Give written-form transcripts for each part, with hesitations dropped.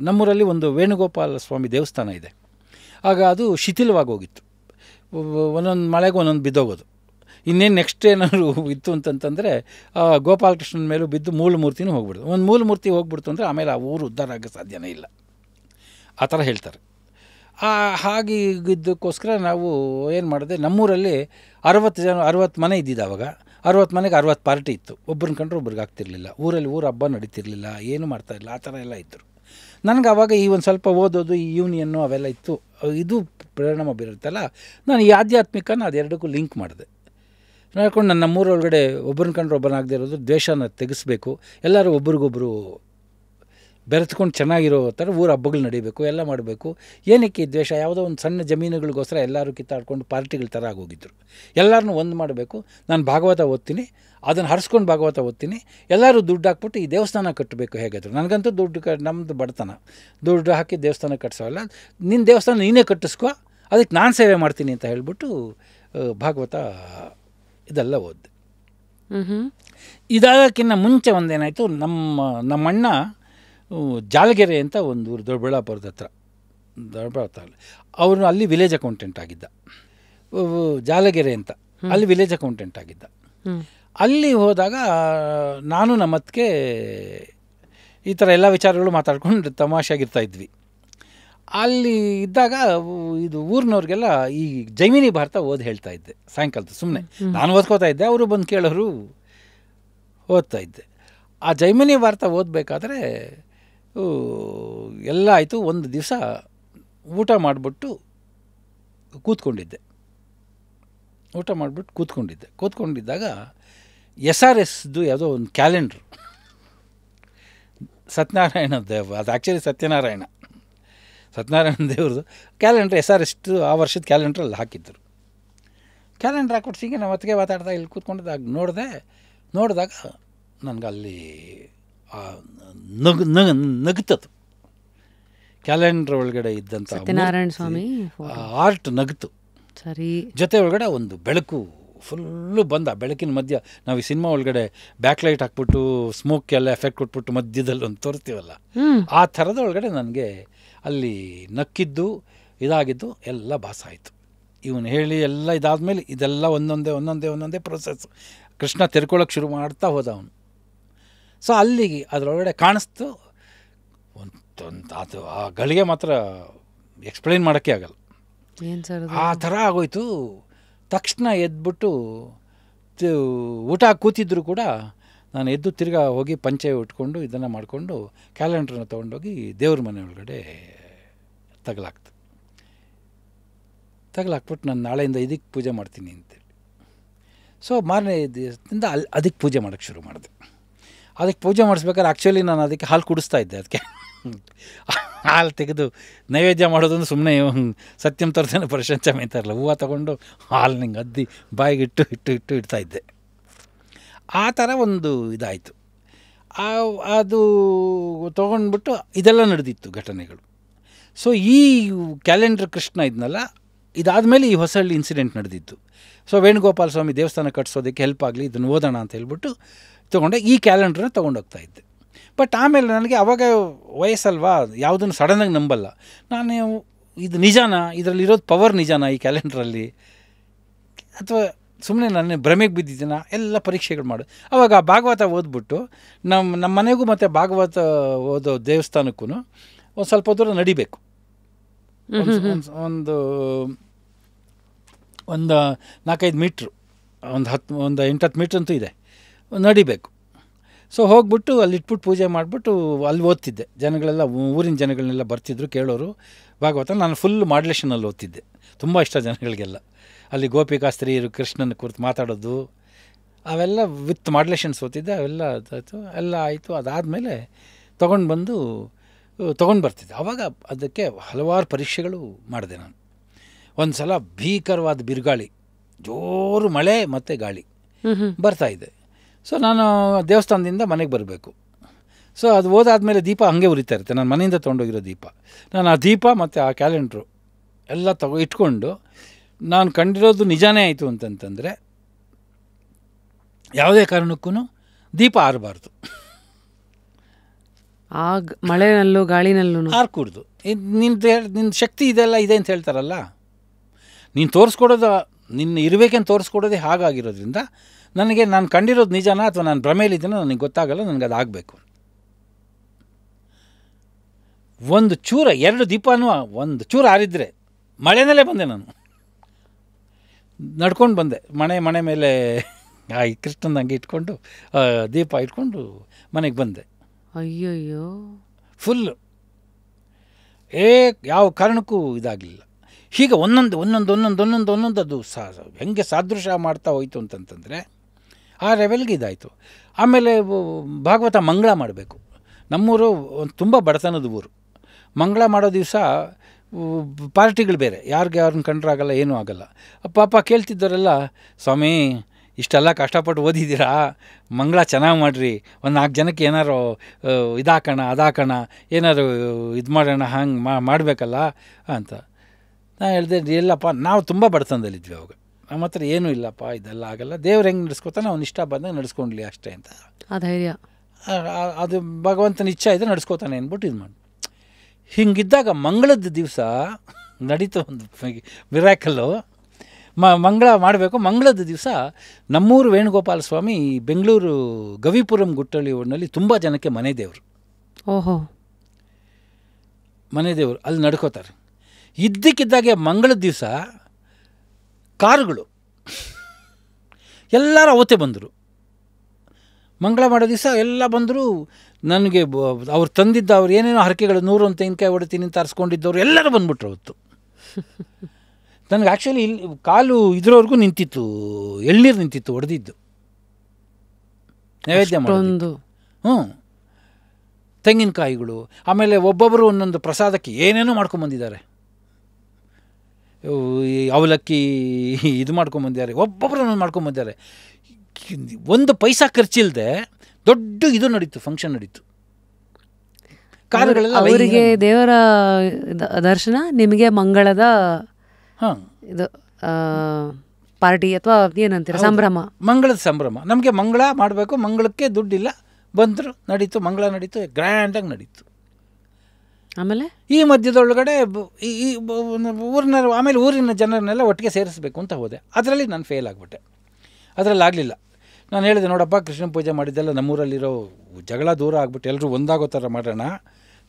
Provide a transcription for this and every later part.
ನಮ್ಮೂರಲ್ಲಿ ಒಂದು ವೇಣುಗೋಪಾಲ ಸ್ವಾಮಿ ದೇವಸ್ಥಾನ ಇದೆ. ಆಗ ಅದು ಶಿಥಿಲವಾಗಿ ಹೋಗಿತ್ತು. ಒಂದೊಂದು ಮಳೆಗೆ ಒಂದೊಂದು ಬಿದ್ದೋಗೋದು. ಇನ್ನೇನು ನೆಕ್ಸ್ಟ್ ಏನಾದ್ರು ಇತ್ತು ಅಂತಂತಂದರೆ ಗೋಪಾಲಕೃಷ್ಣನ ಮೇಲೂ ಬಿದ್ದು ಮೂಲ ಮೂರ್ತಿನೂ ಹೋಗ್ಬಿಡ್ತು. ಒಂದು ಮೂಲ ಮೂರ್ತಿ ಹೋಗ್ಬಿಡ್ತು ಅಂದರೆ ಆಮೇಲೆ ಆ ಊರು ಉದ್ಧಾರ ಆಗೋ ಸಾಧ್ಯನೇ ಇಲ್ಲ, ಆ ಥರ ಹೇಳ್ತಾರೆ. ಹಾಗಿದ್ದಕ್ಕೋಸ್ಕರ ನಾವು ಏನು ಮಾಡಿದೆ, ನಮ್ಮೂರಲ್ಲಿ 60 ಮನೆ ಇದ್ದಿದ್ದು ಆವಾಗ. 60 ಮನೆಗೆ 60 ಪಾರ್ಟಿ ಇತ್ತು. ಒಬ್ರನ್ನ ಕಂಡ್ರೆ ಒಬ್ರಿಗೆ ಆಗ್ತಿರ್ಲಿಲ್ಲ. ಊರು ಹಬ್ಬ ನಡೀತಿರ್ಲಿಲ್ಲ, ಏನು ಮಾಡ್ತಾಯಿರಲಿಲ್ಲ, ಆ ಥರ ಎಲ್ಲ ಇದ್ದರು. ನನಗೆ ಆವಾಗ ಈ ಒಂದು ಸ್ವಲ್ಪ ಓದೋದು, ಈ ಯೂನಿಯನ್ನು ಅವೆಲ್ಲ ಇತ್ತು, ಇದು ಪರಿಣಾಮ ಬೀರುತ್ತಲ್ಲ. ನಾನು ಈ ಆಧ್ಯಾತ್ಮಿಕನ ಅದೆರಡಕ್ಕೂ ಲಿಂಕ್ ಮಾಡಿದೆ. ನೋಡ್ಕೊಂಡು ನನ್ನ ನಮ್ಮೂರೊಳಗಡೆ ಒಬ್ಬರನ್ನ ಕಂಡ್ರೆ ಒಬ್ಬನಾಗದೇ ಇರೋದು, ದ್ವೇಷನ ತೆಗೆಸ್ಬೇಕು, ಎಲ್ಲರೂ ಒಬ್ರಿಗೊಬ್ಬರು ಬೆರೆತ್ಕೊಂಡು ಚೆನ್ನಾಗಿರೋ ಥರ ಊರ ಹಬ್ಬಗಳು ನಡೀಬೇಕು, ಎಲ್ಲ ಮಾಡಬೇಕು. ಏನಕ್ಕೆ ದ್ವೇಷ? ಯಾವುದೋ ಒಂದು ಸಣ್ಣ ಜಮೀನುಗಳಿಗೋಸ್ಕರ ಎಲ್ಲರೂ ಕಿತ್ತಾಡ್ಕೊಂಡು ಪಾರ್ಟಿಗಳ ಥರ ಆಗೋಗಿದ್ರು. ಎಲ್ಲರನ್ನೂ ಒಂದು ಮಾಡಬೇಕು. ನಾನು ಭಾಗವತ ಓದ್ತೀನಿ, ಅದನ್ನು ಹರಿಸ್ಕೊಂಡು ಭಾಗವತ ಓದ್ತೀನಿ, ಎಲ್ಲರೂ ದುಡ್ಡು ಹಾಕ್ಬಿಟ್ಟು ಈ ದೇವಸ್ಥಾನ ಕಟ್ಟಬೇಕು. ಹೇಗಾದ್ರು ನನಗಂತೂ ದುಡ್ಡು ನಮ್ಮದು ಬಡತನ, ದುಡ್ಡು ಹಾಕಿ ದೇವಸ್ಥಾನ ಕಟ್ಸೋಲ್ಲ, ನಿನ್ನ ದೇವಸ್ಥಾನ ನೀನೇ ಕಟ್ಟಿಸ್ಕೊ, ಅದಕ್ಕೆ ನಾನು ಸೇವೆ ಮಾಡ್ತೀನಿ ಅಂತ ಹೇಳ್ಬಿಟ್ಟು ಭಾಗವತ ಇದೆಲ್ಲ ಓದಿದೆ. ಇದಾಗಕ್ಕಿಂತ ಮುಂಚೆ ಒಂದೇನಾಯಿತು, ನಮ್ಮಣ್ಣ ಜಾಲಗೆರೆ ಅಂತ ಒಂದು ಊರು, ದೊಡ್ಡಬಳ್ಳಾಪುರದ ಹತ್ರ, ಅವನು ಅಲ್ಲಿ ವಿಲೇಜ್ ಅಕೌಂಟೆಂಟ್ ಆಗಿದ್ದ. ಜಾಲಗೆರೆ ಅಂತ ಅಲ್ಲಿ ವಿಲೇಜ್ ಅಕೌಂಟೆಂಟ್ ಆಗಿದ್ದ. ಅಲ್ಲಿ ಹೋದಾಗ ನಾನು ನಮ್ಮತ್ತಿಗೆ ಈ ಥರ ಎಲ್ಲ ವಿಚಾರಗಳು ಮಾತಾಡ್ಕೊಂಡು ತಮಾಷೆಯಾಗಿರ್ತಾ ಇದ್ವಿ. ಅಲ್ಲಿ ಇದ್ದಾಗ ಇದು ಊರಿನವ್ರಿಗೆಲ್ಲ ಈ ಜೈಮಿನಿ ಭಾರತ ಓದಿ ಹೇಳ್ತಾ ಇದ್ದೆ ಸಾಯಂಕಾಲದ. ಸುಮ್ಮನೆ ನಾನು ಓದ್ಕೋತಾ ಇದ್ದೆ, ಅವರು ಬಂದು ಕೇಳೋರು, ಓದ್ತಾ ಇದ್ದೆ. ಆ ಜೈಮಿನಿ ಭಾರತ ಓದಬೇಕಾದ್ರೆ ಎಲ್ಲ ಆಯಿತು. ಒಂದು ದಿವಸ ಊಟ ಮಾಡಿಬಿಟ್ಟು ಕೂತ್ಕೊಂಡಿದ್ದಾಗ SRSದು ಯಾವುದೋ ಒಂದು ಕ್ಯಾಲೆಂಡ್ರು, ಸತ್ಯನಾರಾಯಣ ದೇವ, ಅದು ಆ್ಯಕ್ಚುಲಿ ಸತ್ಯನಾರಾಯಣ ದೇವ್ರದ್ದು ಕ್ಯಾಲೆಂಡ್ರ್, SRS ಆ ವರ್ಷದ ಕ್ಯಾಲೆಂಡ್ರಲ್ಲಿ ಹಾಕಿದ್ದರು. ಕ್ಯಾಲೆಂಡ್ರ್ ಹಾಕ್ಬಿಟ್ಟು ಹೀಗೆ ನಾವು ಹೊತ್ತಿಗೆ ಮಾತಾಡ್ತಾ ಇಲ್ಲಿ ಕೂತ್ಕೊಂಡಿದ್ದಾಗ ನೋಡಿದಾಗ ನನಗಲ್ಲಿ ನಗುತ್ತದು. ಕ್ಯಾಲೆಂಡ್ರ್ ಒಳಗಡೆ ಇದ್ದಂಥ ಸತ್ಯನಾರಾಯಣ ಸ್ವಾಮಿ ಆರ್ಟ್ ನಗುತ್ತು. ಸರಿ, ಜೊತೆ ಒಳಗಡೆ ಒಂದು ಬೆಳಕು ಫುಲ್ಲು ಬಂದ. ಬೆಳಕಿನ ಮಧ್ಯ ನಾವು ಈ ಸಿನಿಮಾ ಒಳಗಡೆ ಬ್ಯಾಕ್ಲೈಟ್ ಹಾಕ್ಬಿಟ್ಟು ಸ್ಮೋಕ್ ಎಲ್ಲ ಎಫೆಕ್ಟ್ ಕೊಟ್ಬಿಟ್ಟು ಮಧ್ಯದಲ್ಲಿ ಒಂದು ತೋರಿಸ್ತೀವಲ್ಲ, ಆ ಥರದ ಒಳಗಡೆ ನನಗೆ ಅಲ್ಲಿ ನಕ್ಕಿದ್ದು ಇದಾಗಿದ್ದು ಎಲ್ಲ ಭಾಸ ಆಯಿತು. ಇವನು ಹೇಳಿ ಎಲ್ಲ ಇದಾದಮೇಲೆ ಇದೆಲ್ಲ ಒಂದೊಂದೇ ಪ್ರೊಸೆಸ್. ಕೃಷ್ಣ ತೆರ್ಕೊಳ್ಳೋಕೆ ಶುರು ಮಾಡ್ತಾ ಹೋದ ಅವನು. ಸೊ ಅಲ್ಲಿಗೆ ಅದರೊಳಗಡೆ ಕಾಣಿಸ್ತು ಅದು. ಆ ಗಳಿಗೆ ಮಾತ್ರ ಎಕ್ಸ್ಪ್ಲೈನ್ ಮಾಡೋಕ್ಕೆ ಆಗಲ್ಲ, ಆ ಥರ ಆಗೋಯ್ತು. ತಕ್ಷಣ ಎದ್ಬಿಟ್ಟು ಊಟ ಕೂತಿದ್ರು ಕೂಡ ನಾನು ಎದ್ದು ತಿರ್ಗಾ ಹೋಗಿ ಪಂಚೆ ಉಟ್ಕೊಂಡು ಇದನ್ನು ಮಾಡಿಕೊಂಡು ಕ್ಯಾಲೆಂಡ್ರನ್ನ ತೊಗೊಂಡೋಗಿ ದೇವ್ರ ಮನೆ ಒಳಗಡೆ ತಗಲಾಕ್ಬಿಟ್ಟು ನಾನು ನಾಳೆಯಿಂದ ಇದಕ್ಕೆ ಪೂಜೆ ಮಾಡ್ತೀನಿ ಅಂತೇಳಿ. ಸೊ ಮಾರನೇ ದಿವಸದಿಂದ ಅದಕ್ಕೆ ಪೂಜೆ ಮಾಡೋಕ್ಕೆ ಶುರು ಮಾಡಿದೆ. ಅದಕ್ಕೆ ಪೂಜೆ ಮಾಡಿಸ್ಬೇಕಾದ್ರೆ ಆ್ಯಕ್ಚುಲಿ ನಾನು ಅದಕ್ಕೆ ಹಾಲು ಕುಡಿಸ್ತಾ ಇದ್ದೆ. ಅದಕ್ಕೆ ಹಾಲು ತೆಗೆದು ನೈವೇದ್ಯ ಮಾಡೋದನ್ನು ಸುಮ್ಮನೆ ಸತ್ಯಂ ತರ್ತಾನೆ ಪರಶಂಚಮಿ ಅಂತಾರಲ್ಲ, ಹೂವು ತೊಗೊಂಡು ಹಾಲು ನಿಂಗೆ ಅದ್ದಿ ಬಾಯಿಗೆ ಇಟ್ಟು ಇಡ್ತಾಯಿದ್ದೆ. ಆ ಥರ ಒಂದು ಇದಾಯಿತು. ಅದು ತೊಗೊಂಡ್ಬಿಟ್ಟು ಇದೆಲ್ಲ ನಡೆದಿತ್ತು ಘಟನೆಗಳು. ಸೊ ಈ ಕ್ಯಾಲೆಂಡ್ರ್ ಕೃಷ್ಣ ಇದನ್ನಲ್ಲ, ಇದಾದಮೇಲೆ ಈ ಹೊಸಹಳ್ಳಿ ಇನ್ಸಿಡೆಂಟ್ ನಡೆದಿತ್ತು. ಸೊ ವೇಣುಗೋಪಾಲ ಸ್ವಾಮಿ ದೇವಸ್ಥಾನ ಕಟ್ಸೋದಕ್ಕೆ ಹೆಲ್ಪ್ ಆಗಲಿ, ಇದನ್ನು ಓದೋಣ ಅಂತ ಹೇಳ್ಬಿಟ್ಟು ತೊಗೊಂಡೆ. ಈ ಕ್ಯಾಲೆಂಡ್ರನ್ನ ತೊಗೊಂಡೋಗ್ತಾ ಇದ್ದೆ. ಬಟ್ ಆಮೇಲೆ ನನಗೆ ಅವಾಗ ವಯಸ್ಸಲ್ವಾ, ಯಾವುದನ್ನು ಸಡನ್ನಾಗಿ ನಂಬಲ್ಲ ನಾನು. ಇದು ನಿಜಾನ, ಇದರಲ್ಲಿರೋದು ಪವರ್ ನಿಜಾನ ಈ ಕ್ಯಾಲೆಂಡ್ರಲ್ಲಿ, ಅಥವಾ ಸುಮ್ಮನೆ ನಾನು ಭ್ರಮೆಗೆ ಬಿದ್ದಿದ್ದೀನ, ಎಲ್ಲ ಪರೀಕ್ಷೆಗಳು ಮಾಡು. ಆವಾಗ ಭಾಗವತ ಓದ್ಬಿಟ್ಟು ನಮ್ಮ ಮನೆಗೂ ಮತ್ತು ಭಾಗವತ ಓದೋ ದೇವಸ್ಥಾನಕ್ಕೂ ಒಂದು ಸ್ವಲ್ಪ ದೂರ ನಡಿಬೇಕು. ಒಂದು 4-5 ಮೀಟ್ರು, ಒಂದು 8-10 ಮೀಟ್ರ್ ಅಂತೂ ಇದೆ, ನಡಿಬೇಕು. ಸೊ ಹೋಗ್ಬಿಟ್ಟು ಅಲ್ಲಿ ಇಟ್ಬಿಟ್ಟು ಪೂಜೆ ಮಾಡಿಬಿಟ್ಟು ಅಲ್ಲಿ ಓದ್ತಿದ್ದೆ. ಜನಗಳೆಲ್ಲ, ಊರಿನ ಜನಗಳನ್ನೆಲ್ಲ ಬರ್ತಿದ್ರು ಕೇಳೋರು ಭಾಗವತ. ನಾನು ಫುಲ್ ಮಾಡ್ಯುಲೇಷನಲ್ಲಿ ಓದ್ತಿದ್ದೆ, ತುಂಬ ಇಷ್ಟ ಜನಗಳಿಗೆಲ್ಲ. ಅಲ್ಲಿ ಗೋಪಿಕಾ ಸ್ತ್ರೀಯರು ಕೃಷ್ಣನ ಕುರಿತು ಮಾತಾಡೋದು ಅವೆಲ್ಲ ವಿತ್ ಮಾಡ್ಯುಲೇಷನ್ಸ್ ಓದ್ತಿದ್ದೆ. ಅವೆಲ್ಲ ಆಯಿತು. ಅದಾದಮೇಲೆ ತೊಗೊಂಡು ಬರ್ತಿದ್ದೆ. ಆವಾಗ ಅದಕ್ಕೆ ಹಲವಾರು ಪರೀಕ್ಷೆಗಳು ಮಾಡಿದೆ ನಾನು. ಒಂದು ಸಲ ಭೀಕರವಾದ ಬಿರುಗಾಳಿ, ಜೋರು ಮಳೆ ಮತ್ತು ಗಾಳಿ ಬರ್ತಾಯಿದೆ. ಸೊ ನಾನು ದೇವಸ್ಥಾನದಿಂದ ಮನೆಗೆ ಬರಬೇಕು. ಸೊ ಅದು ಓದಾದಮೇಲೆ ದೀಪ ಹಾಗೆ ಉರಿತಾ ಇರುತ್ತೆ, ನಾನು ಮನೆಯಿಂದ ತೊಗೊಂಡೋಗಿರೋ ದೀಪ. ನಾನು ಆ ದೀಪ ಮತ್ತು ಆ ಕ್ಯಾಲೆಂಡ್ರು ಎಲ್ಲ ಇಟ್ಕೊಂಡು ನಾನು ಕಂಡಿರೋದು ನಿಜಾನೇ ಆಯಿತು ಅಂತಂತಂದರೆ ಯಾವುದೇ ಕಾರಣಕ್ಕೂ ದೀಪ ಆರಬಾರ್ದು. ಮಳೆನಲ್ಲೂ ಗಾಳಿನಲ್ಲೂ ಆರ್ಕೂಡ್ದು. ನಿನ್ನ ಶಕ್ತಿ ಇದೆಲ್ಲ ಇದೆ ಅಂತ ಹೇಳ್ತಾರಲ್ಲ, ನೀನು ತೋರಿಸ್ಕೊಡೋದು, ನಿನ್ನ ಇರಬೇಕಂತ ತೋರಿಸ್ಕೊಡೋದೇ ಹಾಗಾಗಿರೋದ್ರಿಂದ ನನಗೆ ನಾನು ಕಂಡಿರೋದು ನಿಜನಾ ಅಥವಾ ನಾನು ಭ್ರಮೇಲಿದ್ದೀನೋ ನನಗೆ ಗೊತ್ತಾಗಲ್ಲ, ನನಗೆ ಅದು ಆಗಬೇಕು. ಒಂದು ಚೂರ 2 ದೀಪನೂ ಒಂದು ಚೂರು ಆರಿದ್ರೆ ಮಳೆನಲ್ಲೇ ಬಂದೆ, ನಾನು ನಡ್ಕೊಂಡು ಬಂದೆ. ಮನೆ ಮೇಲೆ ಕೃಷ್ಣನ ಹಂಗೆ ಇಟ್ಕೊಂಡು ದೀಪ ಇಟ್ಕೊಂಡು ಮನೆಗೆ ಬಂದೆ. ಅಯ್ಯಯ್ಯೋ, ಫುಲ್ಲು ಯಾವ ಕಾರಣಕ್ಕೂ ಇದಾಗಲಿಲ್ಲ. ಹೀಗೆ ಒಂದೊಂದು ಅದು ಹೆಂಗೆ ಸಾದೃಶ ಮಾಡ್ತಾ ಹೋಯ್ತು ಅಂತಂತಂದರೆ ಆ ಲೆವೆಲ್ಗೆ ಇದಾಯಿತು. ಆಮೇಲೆ ಭಾಗವತ ಮಂಗಳ ಮಾಡಬೇಕು. ನಮ್ಮೂರು ತುಂಬ ಬಡತನದ ಊರು. ಮಂಗಳ ಮಾಡೋ ದಿವಸ ಪಾರ್ಟಿಗಳು ಬೇರೆ, ಯಾರನ್ನ ಕಂಡ್ರಾಗಲ್ಲ, ಏನೂ ಆಗಲ್ಲ. ಪಾಪ ಕೇಳ್ತಿದ್ದವರೆಲ್ಲ, ಸ್ವಾಮಿ ಇಷ್ಟೆಲ್ಲ ಕಷ್ಟಪಟ್ಟು ಓದಿದ್ದೀರಾ, ಮಂಗಳ ಚೆನ್ನಾಗಿ ಮಾಡಿರಿ, ಒಂದು 4 ಜನಕ್ಕೆ ಏನಾರು ಇದಾಕೋಣ ಅದಾಕೋಣ, ಏನಾರು ಇದು ಮಾಡೋಣ, ಹಂಗೆ ಮಾಡಬೇಕಲ್ಲ ಅಂತ. ನಾನು ಹೇಳಿದೆ, ಇಲ್ಲಪ್ಪ, ನಾವು ತುಂಬ ಬಡತನದಲ್ಲಿದ್ವಿ ಅವಾಗ, ನಮ್ಮ ಹತ್ರ ಏನೂ ಇಲ್ಲಪ್ಪ, ಇದೆಲ್ಲ ಆಗಲ್ಲ, ದೇವ್ರು ಹೆಂಗೆ ನಡೆಸ್ಕೊತಾನೆ ಅವ್ನು ಇಷ್ಟ ಬಂದಾಗ ನಡೆಸ್ಕೊಂಡ್ಲಿ ಅಷ್ಟೇ ಅಂತ. ಧೈರ್ಯ ಅದು ಭಗವಂತನ ಇಚ್ಛೆ ಇದೆ, ನಡೆಸ್ಕೋತಾನೆ ಅಂದ್ಬಿಟ್ಟು ಇದು ಮಾಡಿ. ಹಿಂಗಿದ್ದಾಗ ಮಂಗಳದ ದಿವಸ ನಡೀತು ಒಂದು ಮಿರಾಕಲ್ಲು. ಮಂಗಳ ಮಾಡಬೇಕು. ಮಂಗಳದ ದಿವಸ ನಮ್ಮೂರು ವೇಣುಗೋಪಾಲ ಸ್ವಾಮಿ ಬೆಂಗಳೂರು ಗವಿಪುರಂ ಗುಟ್ಟಳ್ಳಿ ಊರಿನಲ್ಲಿ ತುಂಬ ಜನಕ್ಕೆ ಮನೆ ದೇವರು. ಓಹೋ, ಮನೆ ದೇವರು ಅಲ್ಲಿ ನಡ್ಕೋತಾರೆ. ಇದ್ದಕ್ಕಿದ್ದಾಗೆ ಮಂಗಳದ ದಿವಸ ಕಾರುಗಳು ಎಲ್ಲರೂ ಅವತ್ತೇ ಬಂದರು. ಮಂಗಳ ಮಾಡೋ ದಿವಸ ಎಲ್ಲ ಬಂದರು. ನನಗೆ ಅವ್ರು ತಂದಿದ್ದ ಅವ್ರು ಏನೇನೋ ಹರಕೆಗಳು 100 ತೆಂಗಿನಕಾಯಿ ಹೊಡಿತೀನಿ ಅಂತ ತರಿಸ್ಕೊಂಡಿದ್ದವ್ರು ಎಲ್ಲರೂ ಬಂದ್ಬಿಟ್ರು ಅವತ್ತು. ನನಗೆ ಆ್ಯಕ್ಚುಲಿ ಇಲ್ಲಿ ಕಾಲು ಇದ್ರವರೆಗೂ ನಿಂತಿತ್ತು, ಎಳ್ನೀರು ನಿಂತಿತ್ತು ಹೊಡೆದಿದ್ದು, ನೈವೇದ್ಯ ಮಾಡೋದು. ತೆಂಗಿನಕಾಯಿಗಳು, ಆಮೇಲೆ ಒಬ್ಬೊಬ್ಬರು ಒಂದೊಂದು ಪ್ರಸಾದಕ್ಕೆ ಏನೇನೋ ಮಾಡ್ಕೊಂಬಂದಿದ್ದಾರೆ. ಅವಲಕ್ಕಿ ಇದು ಮಾಡ್ಕೊಂಬಂದಿದ್ದಾರೆ, ಒಬ್ಬೊಬ್ಬರು ಒಂದೊಂದು ಮಾಡ್ಕೊಂಬಂದಿದ್ದಾರೆ. 1 ಪೈಸಾ ಖರ್ಚಿಲ್ಲದೆ ದೊಡ್ಡ ಇದು ನಡೀತು, ಫಂಕ್ಷನ್ ನಡೀತು. ಕಾರುಗಳೆಲ್ಲ ಅವರಿಗೆ ದೇವರ ದರ್ಶನ, ನಿಮಗೆ ಮಂಗಳದ ಇದು ಪಾರ್ಟಿ ಅಥವಾ ಏನಂತೀರ, ಸಂಭ್ರಮ. ಮಂಗಳದ ಸಂಭ್ರಮ. ನಮಗೆ ಮಂಗಳ ಮಾಡಬೇಕು, ಮಂಗಳಕ್ಕೆ ದುಡ್ಡಿಲ್ಲ, ಬಂದರು, ನಡೀತು, ಮಂಗಳ ನಡೀತು, ಗ್ರ್ಯಾಂಡಾಗಿ ನಡೀತು. ಆಮೇಲೆ ಈ ಮಧ್ಯದೊಳಗಡೆ ಈ ಊರಿನ, ಆಮೇಲೆ ಊರಿನ ಜನರನ್ನೆಲ್ಲ ಒಟ್ಟಿಗೆ ಸೇರಿಸ್ಬೇಕು ಅಂತ ಹೋದೆ. ಅದರಲ್ಲಿ ನಾನು ಫೇಲ್ ಆಗಿಬಿಟ್ಟೆ. ಅದರಲ್ಲಿ ಆಗಲಿಲ್ಲ. ನಾನು ಹೇಳಿದೆ, ನೋಡಪ್ಪ, ಕೃಷ್ಣ ಪೂಜೆ ಮಾಡಿದ್ದೆಲ್ಲ ನಮ್ಮೂರಲ್ಲಿರೋ ಜಗಳ ದೂರ ಆಗ್ಬಿಟ್ಟು ಎಲ್ಲರೂ ಒಂದಾಗೋ ಥರ ಮಾಡೋಣ,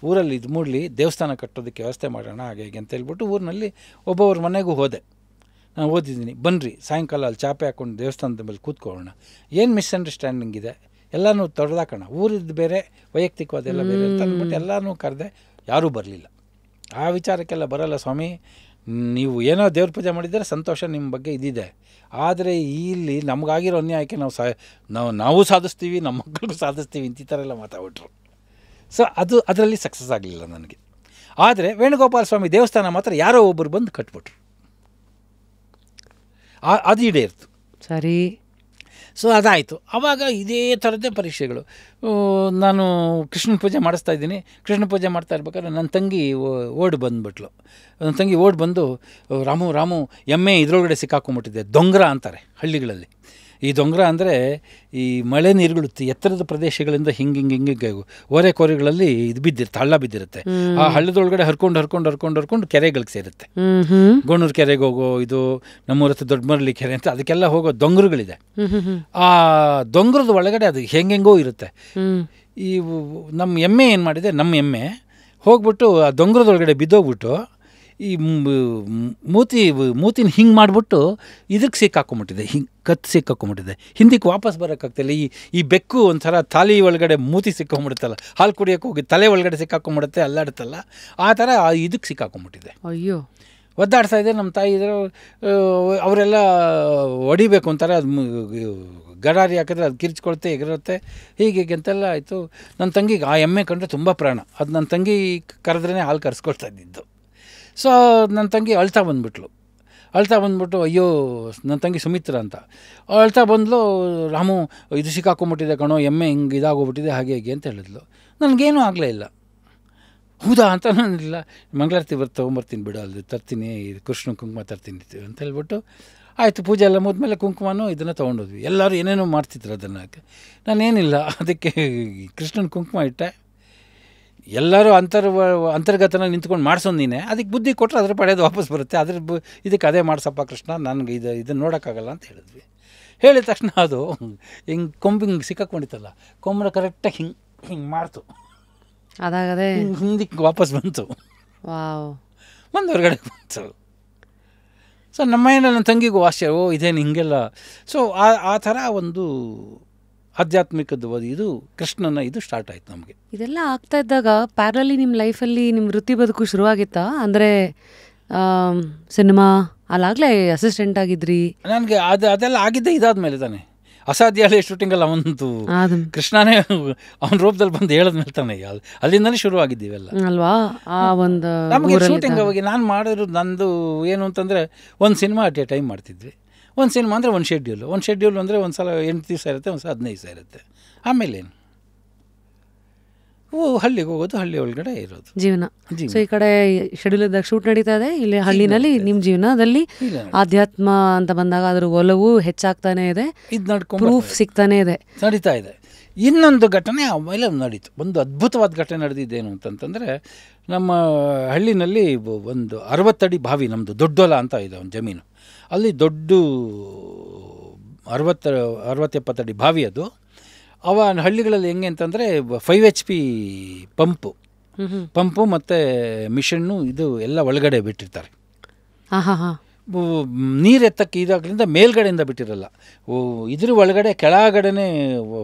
ಊರಲ್ಲಿ ಇದು ಮೂಡಲಿ, ದೇವಸ್ಥಾನ ಕಟ್ಟೋದಕ್ಕೆ ವ್ಯವಸ್ಥೆ ಮಾಡೋಣ, ಹಾಗೆ ಹೀಗೆ ಅಂತ ಹೇಳ್ಬಿಟ್ಟು ಊರಿನಲ್ಲಿ ಒಬ್ಬೊಬ್ಬರ ಮನೆಗೂ ಹೋದೆ. ನಾನು ಓದಿದ್ದೀನಿ, ಬನ್ನಿರಿ ಸಾಯಂಕಾಲ ಅಲ್ಲಿ ಚಾಪೆ ಹಾಕ್ಕೊಂಡು ದೇವಸ್ಥಾನದ ಮೇಲೆ ಕೂತ್ಕೊಳ್ಳೋಣ, ಏನು ಮಿಸ್ಅಂಡರ್ಸ್ಟ್ಯಾಂಡಿಂಗ್ ಇದೆ ಎಲ್ಲನೂ ತೊಡೆದಾಕೋಣ, ಊರಿದ್ದು ಬೇರೆ ವೈಯಕ್ತಿಕವಾದೆಲ್ಲ ಬೇರೆ ಅಂತ ಅಂದ್ಬಿಟ್ಟು ಎಲ್ಲನೂ ಕರೆದೆ. ಯಾರೂ ಬರಲಿಲ್ಲ. ಆ ವಿಚಾರಕ್ಕೆಲ್ಲ ಬರೋಲ್ಲ ಸ್ವಾಮಿ, ನೀವು ಏನೋ ದೇವ್ರ ಪೂಜೆ ಮಾಡಿದರೆ ಸಂತೋಷ, ನಿಮ್ಮ ಬಗ್ಗೆ ಇದಿದೆ, ಆದರೆ ಇಲ್ಲಿ ನಮಗಾಗಿರೋ ಅನ್ಯಾಯಕ್ಕೆ ನಾವು ಸಾಧಿಸ್ತೀವಿ, ನಮ್ಮ ಮಕ್ಕಳಿಗೂ ಸಾಧಿಸ್ತೀವಿ ಅಂತ ಈ ಥರ ಎಲ್ಲ ಮಾತಾಡ್ಬಿಟ್ರು. ಸೊ ಅದರಲ್ಲಿ ಸಕ್ಸಸ್ ಆಗಲಿಲ್ಲ ನನಗೆ. ಆದರೆ ವೇಣುಗೋಪಾಲ ಸ್ವಾಮಿ ದೇವಸ್ಥಾನ ಮಾತ್ರ ಯಾರೋ ಒಬ್ಬರು ಬಂದು ಕಟ್ಬಿಟ್ರು, ಅದು ಈಡೇರ್ತು. ಸರಿ. ಸೊ ಅದಾಯಿತು. ಆವಾಗ ಇದೇ ಥರದ್ದೇ ಪರೀಕ್ಷೆಗಳು. ನಾನು ಕೃಷ್ಣನ ಪೂಜೆ ಮಾಡಿಸ್ತಾ ಇದ್ದೀನಿ. ಕೃಷ್ಣ ಪೂಜೆ ಮಾಡ್ತಾ ಇರ್ಬೇಕಾದ್ರೆ ನನ್ನ ತಂಗಿ ಓಡಿ ಬಂದುಬಿಟ್ಲು. ನನ್ನ ತಂಗಿ ಓಡಿ ಬಂದು, ರಾಮು ಎಮ್ಮೆ ಇದರೊಳಗಡೆ ಸಿಕ್ಕಾಕೊಂಡ್ಬಿಟ್ಟಿದೆ. ದೊಂಗ್ರ ಅಂತಾರೆ ಹಳ್ಳಿಗಳಲ್ಲಿ. ಈ ದೊಂಗ್ರ ಅಂದರೆ ಈ ಮಳೆ ನೀರುಗಳು ಎತ್ತರದ ಪ್ರದೇಶಗಳಿಂದ ಹಿಂಗೆ ಓರೆ ಕೋರೆಗಳಲ್ಲಿ ಇದು ಬಿದ್ದಿರುತ್ತೆ, ಹಳ್ಳ ಬಿದ್ದಿರುತ್ತೆ. ಆ ಹಳ್ಳದೊಳಗಡೆ ಹರ್ಕೊಂಡು ಕೆರೆಗಳಿಗೆ ಸೇರುತ್ತೆ. ಗೋಣೂರು ಕೆರೆಗೆ ಹೋಗೋ, ಇದು ನಮ್ಮೂರ ಹತ್ರ ದೊಡ್ಡಮರಳಿ ಕೆರೆ ಅಂತ ಅದಕ್ಕೆಲ್ಲ ಹೋಗೋ ದೊಂಗ್ರುಗಳಿದೆ. ಆ ದೊಂಗ್ರದ ಒಳಗಡೆ ಅದು ಹೆಂಗೆಂಗೋ ಇರುತ್ತೆ. ಈ ನಮ್ಮ ಎಮ್ಮೆ ಏನು ಮಾಡಿದೆ, ನಮ್ಮ ಎಮ್ಮೆ ಹೋಗ್ಬಿಟ್ಟು ಆ ದೊಂಗ್ರದೊಳಗಡೆ ಬಿದ್ದೋಗ್ಬಿಟ್ಟು ಈ ಮೂತಿನ ಹಿಂಗೆ ಮಾಡಿಬಿಟ್ಟು ಇದಕ್ಕೆ ಸಿಕ್ಕಾಕೊಂಬಿಟ್ಟಿದೆ, ಹಿಂಗೆ ಕತ್ತು ಸಿಕ್ಕಾಕೊಂಬಿಟ್ಟಿದೆ. ಹಿಂದಕ್ಕೆ ವಾಪಸ್ ಬರೋಕ್ಕಾಗ್ತಿಲ್ಲ. ಈ ಬೆಕ್ಕು ಒಂಥರ ತಾಲಿ ಒಳಗಡೆ ಮೂತಿ ಸಿಕ್ಕೊಂಬಿಡುತ್ತಲ್ಲ, ಹಾಲು ಕುಡಿಯೋಕೆ ಹೋಗಿ ತಲೆ ಒಳಗಡೆ ಸಿಕ್ಕಾಕೊಂಬಿಡುತ್ತೆ, ಅಲ್ಲಾಡುತ್ತಲ್ಲ, ಆ ಥರ ಇದಕ್ಕೆ ಸಿಕ್ಕಾಕೊಂಬಿಟ್ಟಿದೆ. ಅಯ್ಯೋ, ಒದ್ದಾಡ್ತಾ ಇದೆ. ನಮ್ಮ ತಾಯಿ ಇದ್ರು, ಅವರೆಲ್ಲ ಹೊಡಿಬೇಕು ಅಂತಾರೆ. ಅದು ಗಡಾರಿ ಹಾಕಿದ್ರೆ ಅದು ಕಿರ್ಚ್ಕೊಳುತ್ತೆ, ಎಗರುತ್ತೆ, ಹೀಗೆ ಅಂತೆಲ್ಲ ಆಯಿತು. ನನ್ನ ತಂಗಿಗೆ ಆ ಎಮ್ಮೆ ಕಂಡ್ರೆ ತುಂಬ ಪ್ರಾಣ. ಅದು ನನ್ನ ತಂಗಿ ಕರೆದ್ರೇ ಹಾಲು ಕರೆಸ್ಕೊಳ್ತಾ ಇದ್ದಿದ್ದು. ಸೊ ನನ್ನ ತಂಗಿ ಅಳ್ತಾ ಬಂದ್ಬಿಟ್ಟು ಅಯ್ಯೋ, ನನ್ನ ತಂಗಿ ಸುಮಿತ್ರ ಅಂತ ಅಳ್ತಾ ಬಂದ್ಲು, ರಾಮು ಇದು ಸಿಕ್ಕಾಕೊಂಬಿಟ್ಟಿದೆ ಕಣೋ, ಎಮ್ಮೆ ಹಿಂಗೆ ಇದಾಗೋಗ್ಬಿಟ್ಟಿದೆ, ಹಾಗೆ ಹೇಗೆ ಅಂತ ಹೇಳಿದ್ಲು. ನನಗೇನೂ ಆಗಲೇ ಇಲ್ಲ. ಹೌದಾ ಅಂತ ನಾನಿಲ್ಲ, ಮಂಗಳಾರತಿ ತೊಗೊಂಬರ್ತೀನಿ ಬಿಡು, ಅಲ್ಲಿ ತರ್ತೀನಿ, ಕೃಷ್ಣ ಕುಂಕುಮ ತರ್ತೀನಿ ಅಂತ ಹೇಳ್ಬಿಟ್ಟು ಆಯಿತು. ಪೂಜೆ ಎಲ್ಲ ಮುಗಿದ್ಮೇಲೆ ಕುಂಕುಮನೂ ಇದನ್ನು ತೊಗೊಂಡೋದ್ವಿ. ಎಲ್ಲರೂ ಏನೇನೋ ಮಾಡ್ತಿದ್ರು ಅದನ್ನು. ನಾನೇನಿಲ್ಲ, ಅದಕ್ಕೆ ಕೃಷ್ಣನ ಕುಂಕುಮ ಇಟ್ಟೆ. ಎಲ್ಲರೂ ಅಂತರ್ಗತನ ನಿಂತ್ಕೊಂಡು ಮಾಡಿಸೋದು ನೀನೆ, ಅದಕ್ಕೆ ಬುದ್ಧಿ ಕೊಟ್ಟರೆ ಅದ್ರ ಪಡೆಯೋದು ವಾಪಸ್ ಬರುತ್ತೆ. ಇದಕ್ಕೆ ಅದೇ ಮಾಡಿಸಪ್ಪ ಕೃಷ್ಣ, ನನಗೆ ಇದನ್ನು ನೋಡೋಕ್ಕಾಗಲ್ಲ ಅಂತ ಹೇಳಿದ್ವಿ. ಹೇಳಿದ ತಕ್ಷಣ ಅದು ಹಿಂಗೆ ಕೊಂಬಿಂಗೆ ಸಿಕ್ಕಾಕೊಂಡಿತ್ತಲ್ಲ, ಕೊಂಬನ ಕರೆಕ್ಟಾಗಿ ಹಿಂಗೆ ಮಾಡ್ತು, ಅದಾಗದೆ ಹಿಂದಕ್ಕೆ ವಾಪಸ್ ಬಂತು, ವಾವ್, ಒಂದು ಹೊರಗಡೆ ಬಂತು. ಸೊ ನಮ್ಮ ಮನೆಯಲ್ಲಿ ನನ್ನ ತಂಗಿಗೂ ಆಶ್ಚರ್ಯ, ಇದೇನು ಹಿಂಗೆಲ್ಲ. ಸೊ ಆ ಥರ ಒಂದು ಆಧ್ಯಾತ್ಮಿಕದ್ದು ಇದು ಕೃಷ್ಣನ ಇದು ಸ್ಟಾರ್ಟ್ ಆಯಿತು ನಮಗೆ. ಇದೆಲ್ಲ ಆಗ್ತಾ ಇದ್ದಾಗ ಪ್ಯಾರಲಿ ನಿಮ್ಮ ಲೈಫಲ್ಲಿ ನಿಮ್ಮ ವೃತ್ತಿ ಬದುಕು ಶುರುವಾಗಿತ್ತಾ? ಅಂದರೆ ಸಿನಿಮಾ ಅಲ್ಲಾಗಲೇ ಅಸಿಸ್ಟೆಂಟ್ ಆಗಿದ್ರಿ? ನನಗೆ ಅದೆಲ್ಲ ಆಗಿದ್ದೆ ಇದಾದ್ಮೇಲೆ ತಾನೆ. ಅಸಾಧ್ಯ ಶೂಟಿಂಗಲ್ಲಿ ಅವನಂತೂ ಕೃಷ್ಣನೇ ಅವನ ರೂಪದಲ್ಲಿ ಬಂದು ಹೇಳಿದ್ಮೇಲೆ ತಾನೆ, ಅಲ್ಲಿಂದಲೇ ಶುರು ಆಗಿದ್ದೀವೆಲ್ಲ ಅಲ್ವಾ. ಆ ಒಂದು ನಮಗೆ ಶೂಟಿಂಗ್ ಅವಾಗ ನಾನು ಮಾಡಿರೋದು ನಂದು ಏನು ಅಂತಂದರೆ, ಒಂದು ಸಿನಿಮಾ ಅಟ್ ಎ ಟೈಮ್ ಮಾಡ್ತಿದ್ವಿ. ಒಂದು ಸಿನಿಮಾ ಅಂದರೆ ಒಂದು ಶೆಡ್ಯೂಲ್ ಅಂದರೆ ಒಂದು ಸಲ 8 ದಿವಸ ಇರುತ್ತೆ, ಒಂದು ಸಲ 15 ದಿವಸ ಇರುತ್ತೆ. ಆಮೇಲೇನು ಹಳ್ಳಿಗೆ ಹೋಗೋದು, ಹಳ್ಳಿ ಒಳಗಡೆ ಇರೋದು ಜೀವನ. ಸೊ ಈ ಕಡೆ ಶೆಡ್ಯೂಲ್ ಇದ್ದಾಗ ಶೂಟ್ ನಡೀತಾ ಇದೆ, ಇಲ್ಲಿ ಹಳ್ಳಿನಲ್ಲಿ ನಿಮ್ಮ ಜೀವನದಲ್ಲಿ ಆಧ್ಯಾತ್ಮ ಅಂತ ಬಂದಾಗ ಅದರ ಒಲವು ಹೆಚ್ಚಾಗ್ತಾನೆ ಇದೆ, ಇದು ನಡ್ಕೊಂಡು ಪ್ರೂಫ್ ಸಿಗ್ತಾನೆ ಇದೆ, ನಡೀತಾ ಇದೆ. ಇನ್ನೊಂದು ಘಟನೆ ಆಮೇಲೆ ನಡೀತು, ಒಂದು ಅದ್ಭುತವಾದ ಘಟನೆ ನಡೆದಿದ್ದೇನು ಅಂತಂತಂದರೆ, ನಮ್ಮ ಹಳ್ಳಿನಲ್ಲಿ ಒಂದು 60 ಅಡಿ ಬಾವಿ, ನಮ್ಮದು ದೊಡ್ಡೊಲ ಅಂತ ಇದೆ ಒಂದು ಜಮೀನು, ಅಲ್ಲಿ ದೊಡ್ಡ 60-70 ಅಡಿ ಬಾವಿ ಅದು. ಹಳ್ಳಿಗಳಲ್ಲಿ ಹೆಂಗೆ ಅಂತಂದರೆ 5 HP ಪಂಪು ಮತ್ತು ಮಿಷನ್ನು ಇದು ಎಲ್ಲ ಒಳಗಡೆ ಬಿಟ್ಟಿರ್ತಾರೆ. ನೀರು ಎತ್ತಕ್ಕೆ ಇದಾಗಲಿಂದ ಮೇಲ್ಗಡೆಯಿಂದ ಬಿಟ್ಟಿರಲ್ಲ, ಇದ್ರ ಒಳಗಡೆ ಕೆಳಗಡೆನೇ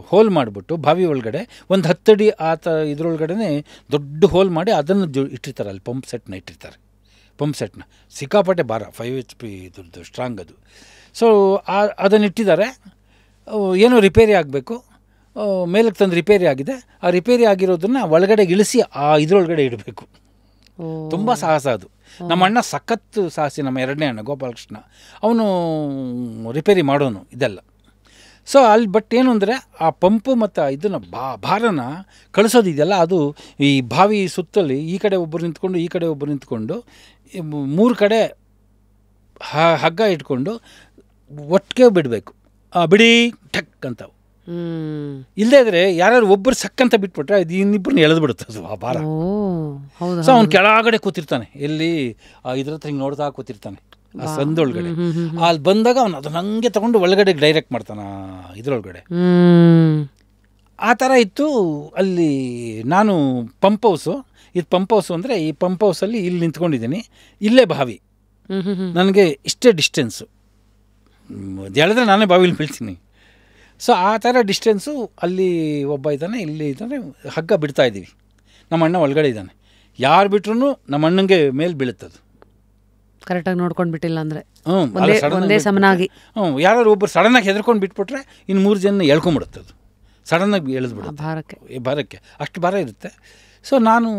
ಹೋಲ್ ಮಾಡಿಬಿಟ್ಟು ಬಾವಿ ಒಳಗಡೆ ಒಂದು 10 ಅಡಿ ಇದ್ರೊಳಗಡೆ ದೊಡ್ಡ ಹೋಲ್ ಮಾಡಿ ಅದನ್ನು ಇಟ್ಟಿರ್ತಾರೆ. ಅಲ್ಲಿ ಪಂಪ್ ಸೆಟ್ನ ಸಿಕ್ಕಾಪಟ್ಟೆ ಭಾರ, 5 HP ಇದ್ರದ್ದು ಸ್ಟ್ರಾಂಗ್ ಅದು. ಸೊ ಅದನ್ನು ಇಟ್ಟಿದ್ದಾರೆ. ಏನೋ ರಿಪೇರಿ ಆಗಬೇಕು, ಮೇಲಕ್ಕೆ ತಂದು ರಿಪೇರಿ ಆಗಿದೆ. ಆ ರಿಪೇರಿ ಆಗಿರೋದನ್ನು ಒಳಗಡೆ ಇಳಿಸಿ ಇದ್ರೊಳಗಡೆ ಇಡಬೇಕು. ತುಂಬ ಸಾಹಸ ಅದು. ನಮ್ಮ ಅಣ್ಣ ಸಖತ್ತು ಸಾಹಸಿ, ನಮ್ಮ 2ನೇ ಅಣ್ಣ ಗೋಪಾಲಕೃಷ್ಣ, ಅವನು ರಿಪೇರಿ ಮಾಡೋನು ಇದೆಲ್ಲ. ಸೊ ಅಲ್ಲಿ ಬಟ್ ಏನು ಅಂದರೆ, ಆ ಪಂಪು ಮತ್ತು ಇದನ್ನು ಭಾರನ ಕಳಿಸೋದಿದೆಯಲ್ಲ, ಅದು ಈ ಬಾವಿ ಸುತ್ತಲಿ ಈ ಕಡೆ ಒಬ್ಬರು ನಿಂತ್ಕೊಂಡು ಈ ಕಡೆ ಒಬ್ಬರು ನಿಂತ್ಕೊಂಡು 3 ಕಡೆ ಹಗ್ಗ ಇಟ್ಕೊಂಡು ಒಟ್ಟಿಗೆ ಬಿಡಬೇಕು. ಬಿಡಿ ಟಕ್ ಅಂತ. ಇಲ್ಲದೇ ಇದ್ರೆ ಯಾರು ಒಬ್ಬರು ಸಕ್ಕಂತ ಬಿಟ್ಬಿಟ್ರೆ ಅದು ಇನ್ನಿಬ್ಬರನ್ನ ಎಳೆದು ಬಿಡುತ್ತೆ ಅದು ಆ ಭಾರ. ಸೊ ಅವ್ನು ಕೆಳಗಡೆ ಕೂತಿರ್ತಾನೆ, ಎಲ್ಲಿ ಇದ್ರ ಹತ್ರ ಹಿಂಗೆ ನೋಡ್ತಾ ಕೂತಿರ್ತಾನೆ ಆ ಸಂದೊಳಗಡೆ. ಅಲ್ಲಿ ಬಂದಾಗ ಅವನು ಅದನ್ನ ಹಂಗೆ ತಗೊಂಡು ಒಳಗಡೆ ಡೈರೆಕ್ಟ್ ಮಾಡ್ತಾನೆ ಇದ್ರೊಳಗಡೆ. ಆ ಥರ ಇತ್ತು ಅಲ್ಲಿ. ನಾನು ಪಂಪ್ ಹೌಸು, ಇದು ಪಂಪ್ ಹೌಸು ಅಂದರೆ ಈ ಪಂಪ್ ಹೌಸಲ್ಲಿ ಇಲ್ಲಿ ನಿಂತ್ಕೊಂಡಿದ್ದೀನಿ, ಇಲ್ಲೇ ಬಾವಿ, ನನಗೆ ಇಷ್ಟೇ ಡಿಸ್ಟೆನ್ಸು, ಹೇಳಿದ್ರೆ ನಾನೇ ಬಾವಿಲಿ ಬೀಳ್ತೀನಿ. ಸೊ ಆ ಥರ ಡಿಸ್ಟೆನ್ಸು. ಅಲ್ಲಿ ಒಬ್ಬ ಇದ್ದಾನೆ, ಇಲ್ಲಿ ಇದ್ದಾನೆ, ಹಗ್ಗ ಬಿಡ್ತಾಯಿದ್ದೀವಿ, ನಮ್ಮ ಅಣ್ಣ ಒಳಗಡೆ ಇದ್ದಾನೆ. ಯಾರು ಬಿಟ್ರು ನಮ್ಮ ಅಣ್ಣಂಗೆ ಮೇಲೆ ಬೀಳುತ್ತದು. ಕರೆಕ್ಟಾಗಿ ನೋಡ್ಕೊಂಡು ಬಿಟ್ಟಿಲ್ಲ ಅಂದರೆ ಒಂದೇ ಸಮನಾಗಿ. ಯಾರು ಒಬ್ಬರು ಸಡನ್ನಾಗಿ ಹೆದರ್ಕೊಂಡು ಬಿಟ್ಬಿಟ್ರೆ ಇನ್ನು 3 ಜನ ಎಳ್ಕೊಂಬಿಡುತ್ತದು, ಸಡನ್ನಾಗಿ ಎಳೆದ್ಬಿಡುತ್ತೆ ಭಾರಕ್ಕೆ, ಅಷ್ಟು ಭಾರ ಇರುತ್ತೆ. ಸೊ ನಾನು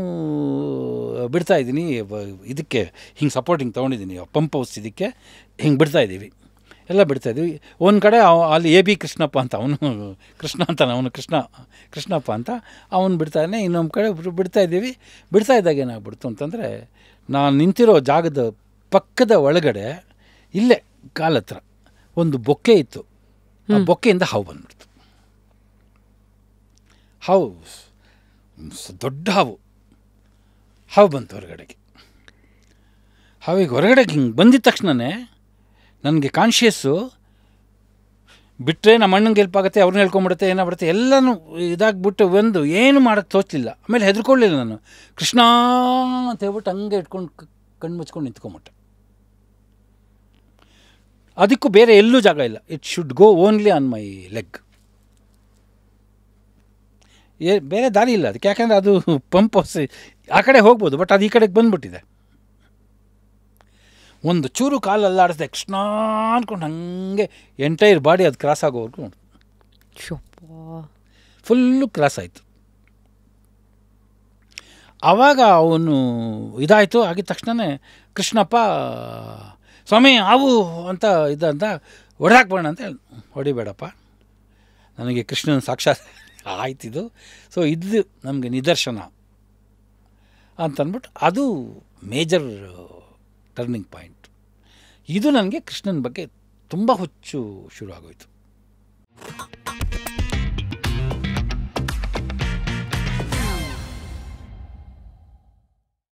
ಬಿಡ್ತಾಯಿದ್ದೀನಿ, ಇದಕ್ಕೆ ಹಿಂಗೆ ಸಪೋರ್ಟಿಂಗ್ ತೊಗೊಂಡಿದ್ದೀನಿ ಪಂಪ್ ಹೌಸ್, ಇದಕ್ಕೆ ಹಿಂಗೆ ಬಿಡ್ತಾಯಿದ್ದೀವಿ, ಎಲ್ಲ ಬಿಡ್ತಾಯಿದ್ವಿ. ಒಂದು ಕಡೆ ಅಲ್ಲಿ AB ಕೃಷ್ಣಪ್ಪ ಅಂತ, ಅವನು ಕೃಷ್ಣ ಅಂತಾನೆ, ಅವನು ಕೃಷ್ಣಪ್ಪ ಅಂತ ಅವನು ಬಿಡ್ತಾಯಿದ್ದಾನೆ. ಇನ್ನೊಂದು ಕಡೆ ಬಿಡ್ತಾಯಿದ್ದೀವಿ. ಬಿಡ್ತಾ ಇದ್ದಾಗ ಏನಾಗ್ಬಿಡ್ತು ಅಂತಂದರೆ, ನಾನು ನಿಂತಿರೋ ಜಾಗದ ಪಕ್ಕದ ಒಳಗಡೆ ಇಲ್ಲೇ ಕಾಲತ್ರ ಒಂದು ಬೊಕ್ಕೆ ಇತ್ತು. ಆ ಬೊಕ್ಕೆಯಿಂದ ಹಾವು ಬಂದ್ಬಿಡ್ತು. ಹಾವು ದೊಡ್ಡ ಹಾವು ಬಂತು ಹೊರಗಡೆಗೆ. ಹಾವಿಗೆ ಹೊರಗಡೆಗೆ ಹಿಂಗೆ ಬಂದಿದ್ದ ತಕ್ಷಣವೇ ನನಗೆ ಕಾನ್ಷಿಯಸ್ಸು ಬಿಟ್ಟರೆ ನಮ್ಮ ಅಣ್ಣಂಗೆ ಹೆಲ್ಪ್ ಆಗುತ್ತೆ, ಅವ್ರನ್ನ ಹೇಳ್ಕೊಂಬಿಡುತ್ತೆ, ಏನಾಗ್ಬಿಡುತ್ತೆ, ಎಲ್ಲನೂ ಇದಾಗ್ಬಿಟ್ಟು ಒಂದು ಏನು ಮಾಡೋಕ್ಕೆ ತೋಚಲಿಲ್ಲ. ಆಮೇಲೆ ಹೆದರ್ಕೊಳ್ಳಿಲ್ಲ ನಾನು. ಕೃಷ್ಣ ಅಂತ ಹೇಳ್ಬಿಟ್ಟು ಹಂಗೆ ಇಟ್ಕೊಂಡು ಕಣ್ಣು ಮುಚ್ಕೊಂಡು ನಿಂತ್ಕೊಂಬಿಟ್ಟೆ. ಅದಕ್ಕೂ ಬೇರೆ ಎಲ್ಲೂ ಜಾಗ ಇಲ್ಲ, it should go only on my leg. ಬೇರೆ ದಾರಿ ಇಲ್ಲ ಅದಕ್ಕೆ, ಯಾಕಂದರೆ ಅದು ಪಂಪ್ ಹೌಸ್ ಆ ಕಡೆ ಹೋಗ್ಬೋದು, ಬಟ್ ಅದು ಈ ಕಡೆಗೆ ಬಂದುಬಿಟ್ಟಿದೆ. ಒಂದು ಚೂರು ಕಾಲು ಅಲ್ಲಾಡಿಸ್ದೆ, ಕೃಷ್ಣ ಅಂದ್ಕೊಂಡು ಹಾಗೆ ಎಂಟೈರ್ ಬಾಡಿ ಅದು ಕ್ರಾಸ್ ಆಗೋವರೆಗೂ ಫುಲ್ಲು ಕ್ರಾಸ್ ಆಯಿತು. ಆವಾಗ ಅವನು ಇದಾಯಿತು. ಆಗಿದ ತಕ್ಷಣವೇ ಕೃಷ್ಣಪ್ಪ, ಸ್ವಾಮಿ ಹಾವು ಅಂತ ಇದ್ದಂತ ಹೊಡೆದಾಕ್ಬೇಡ ಅಂತ ಹೇಳಿ, ಹೊಡಿಬೇಡಪ್ಪ, ನನಗೆ ಕೃಷ್ಣನ ಸಾಕ್ಷಾತ್ ಆಯ್ತಿದ್ದು. ಸೊ ಇದು ನಮಗೆ ನಿದರ್ಶನ ಅಂತಂದ್ಬಿಟ್ಟು ಅದು ಮೇಜರ್ ಟರ್ನಿಂಗ್ ಪಾಯಿಂಟ್. ಇದು ನನಗೆ ಕೃಷ್ಣನ ಬಗ್ಗೆ ತುಂಬ ಹುಚ್ಚು ಶುರು ಆಗೋಯಿತು.